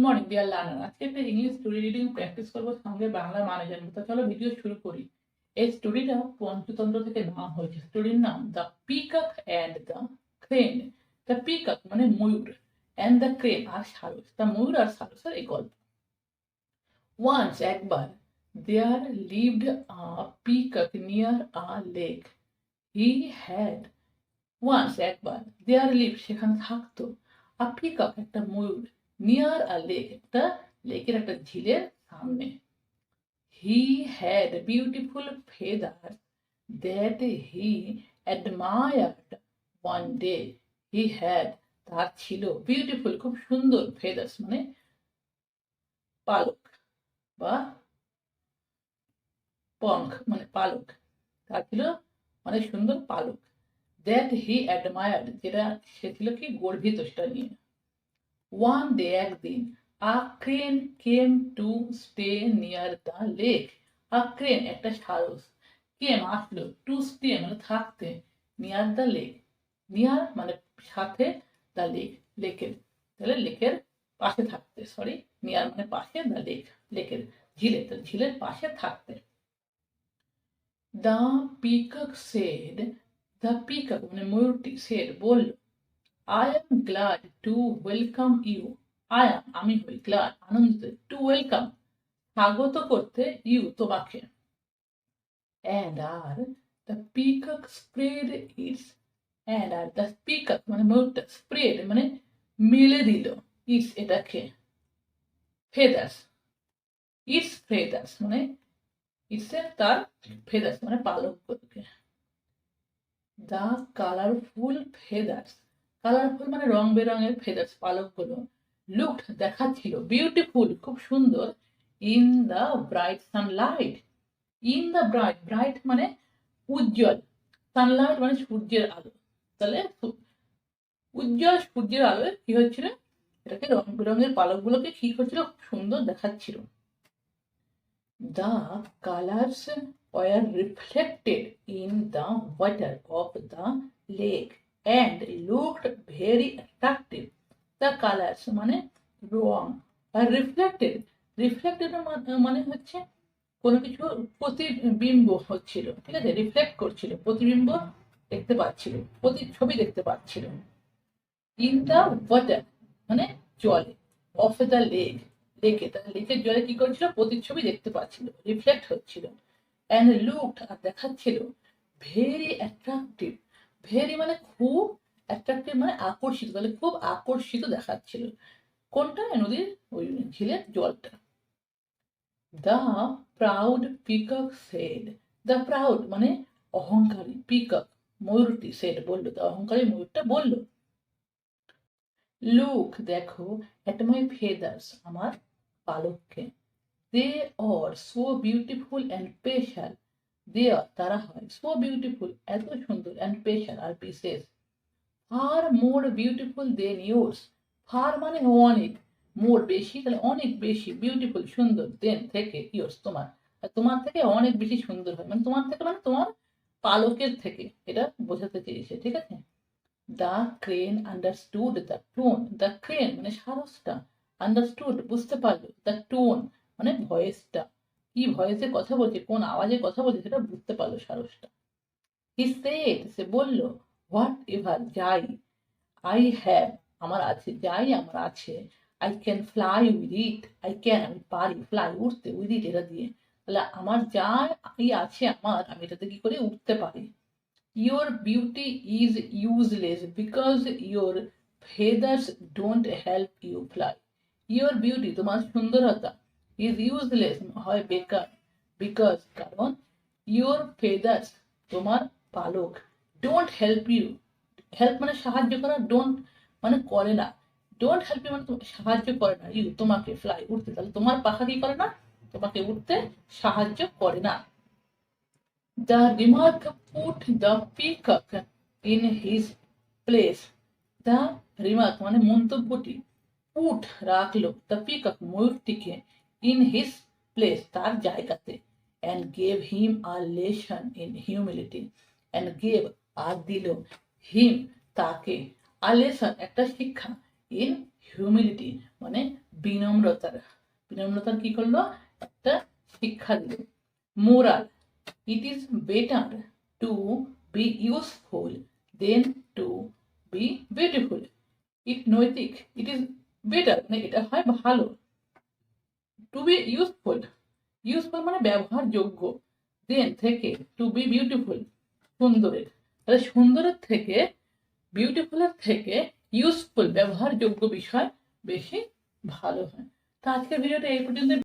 Morning deer learner. আজকে একটা English story reading practice করবো, সঙ্গে বাংলা মানে জানবো। তো চলো ভিডিও শুরু করি। এই স্টোরিটা পঞ্চতন্ত্র থেকে নেওয়া হয়েছে। স্টোরির নাম the peacock and the crane. The peacock মানে ময়ূর, অ্যান্ড দ্য ক্রেন আর সারস। দ্য ময়ূর আর সারসের এই গল্প। ওয়ান্স একবার there lived a peacock near a lake. He had once একবার দেয়ার লিভ সেখানে থাকতো আ পিকক একটা ময়ূর, নিয়ার আ লেক একটা লেকের একটা ঝিলের সামনে। He had beautiful feathers that he admired one day. He had তার ছিল বিউটিফুল খুব সুন্দর, ফেদার্স মানে পালক বা পঙ্খ মানে পালক। তার ছিল অনেক সুন্দর পালক। দ্যাট হি অ্যাডমায়ার্ড যেটা সে ছিল কি গর্বিত সেটা নিয়ে। ওয়ান ডে একদিন a crane came to stay near the lake. A crane একটা সারস, কেম আসলো, টু স্টে মানে থাকতে, নিয়ার দ্য লেক নিয়ার মানে সাথে, দ্য লেক লেকের, তাহলে লেকের পাশে থাকতে, সরি নিয়ার মানে পাশে, দ্য লেক লেকের ঝিলে, তো ঝিলের পাশে থাকতে। The peacock said, the peacock মানে ময়ূরটি, সেড বলল, I am glad to welcome you. I am আমি হই glad আনন্দিত, to welcome স্বাগত করতে, you তোমাকে। And R the peacock spread its, and R the peacock মানে ময়ূরটা, spread মানে মেলে দিল, its এটাকে, feathers, its feathers মানে its তার feathers মানে পালকগুলোকে। The colorful feathers, কালারফুল মানে রং বেরঙের, ফেদার্স পালকগুলো, লুকড দেখাচ্ছিল, বিউটিফুল খুব সুন্দর, in the bright Sunlight, in the bright, bright মানে উজ্জ্বল, সানলাইট মানে সূর্যের আলো, তাহলে উজ্জ্বল সূর্যের আলোয় কি হচ্ছিল, এটাকে রং বেরঙের পালকগুলোকে কি করছিল, খুব সুন্দর দেখাচ্ছিল। The colours were reflected in the water of the lake and looked very attractive. The colors মানে রং, আর reflected, reflected মানে হচ্ছে কোনো কিছু প্রতিবিম্ব হচ্ছিল, ঠিক আছে, রিফ্লেক্ট করছিল, প্রতিবিম্ব দেখতে পাচ্ছিল, প্রতিচ্ছবি দেখতে পাচ্ছিল। ইন দ্য ওয়াটার মানে জলে, অফ দ্য লেক লেকে, তাহলে লেকের জলে কি করছিল, প্রতিচ্ছবি দেখতে পাচ্ছিল, রিফ্লেক্ট হচ্ছিল। অ্যান্ড লুকড আর দেখাচ্ছিল, ভেরি অ্যাট্রাকটিভ, ভেরি মানে খুব, অ্যাট্রাকটিভ মানে আকর্ষিত, তাহলে খুব আকর্ষিত দেখাচ্ছিল, কোনটা, নদীর ওই ঝিলের জলটা। The proud peacock said, the proud মানে অহংকারী, পিকক ময়ূরটি, সেড বললো, দ্য অহংকারী ময়ূরটা বলল, লুক দেখো, এট মাই ফেদার্স আমার পালককে, they are so beautiful and special, they are তারা হয়, সো বিউটিফুল এত সুন্দর, অ্যান্ড স্পেশাল আর বিশেষ, far more beautiful than yours, far মানে অনেক, মোর বেশি, তাহলে অনেক বেশি, বিউটিফুল সুন্দর, দেন থেকে, ইয়োর্স তোমার, আর তোমার থেকে অনেক বেশি সুন্দর হয়, মানে তোমার থেকে মানে তোমার পালকের থেকে, এটা বোঝাতে চেয়েছে, ঠিক আছে। The crane understood the tone, the crane মানে সারসটা, আন্ডারস্টুড বুঝতে পারলো, দ্য টোন মানে ভয়েসটা, কি ভয়েসে কথা বলছে, কোন আওয়াজে কথা বলছে সেটা বুঝতে পারলো সারসটা। হি সেড সে বলল, হোয়াট এভার যাই, আই হ্যাভ আমার আছে, যাই আমার আছে, I can fly with it, I can আমি পারি, ফ্লাই উঠতে, উইথ ইট এটা দিয়ে, তাহলে আমার যা আছে আমার, আমি এটাতে কি করে উঠতে পারি। Your beauty is useless because your feathers don't help you fly, your beauty তোমার সুন্দরতা, ইজ ইউজলেস হয় বেকার, বিকজ কারণ, ইয়োর ফেদার্স তোমার পালক, ডোন্ট হেল্প ইউ, হেল্প মানে সাহায্য করা, ডোন্ট মানে করে না, ডোন্ট হেল্প ইউ মানে সাহায্য করে না, ইউ তোমাকে, ফ্লাই উঠতে, তাহলে তোমার পাখা কি করে না, তোমাকে উঠতে সাহায্য করে না। The remark put the peacock in his place. The remark মানে মন্তব্যটি, put রাখলো, the peacock ময়ূরটিকে, in his place তার জায়গাতে, and gave him a lesson in humility, and gave আর দিল, him তাকে, a lesson একটা শিক্ষা, ইন হিউমিলিটি মানে বিনম্রতার কি করলো, একটা শিক্ষা দিল। Moral, it is better to be useful than to be beautiful. নৈতিক, ইট ইজ বেটার মানে এটা হয় ভালো, টু বি ইউজফুল মানে ব্যবহারযোগ্য, দেন থেকে, টু বি বিউটিফুল সুন্দরের, তাহলে সুন্দরের থেকে, বিউটিফুলের থেকে ইউজফুল ব্যবহারযোগ্য বিষয় বেশি ভালো হয়। তো আজকের ভিডিওটা এই পর্যন্ত।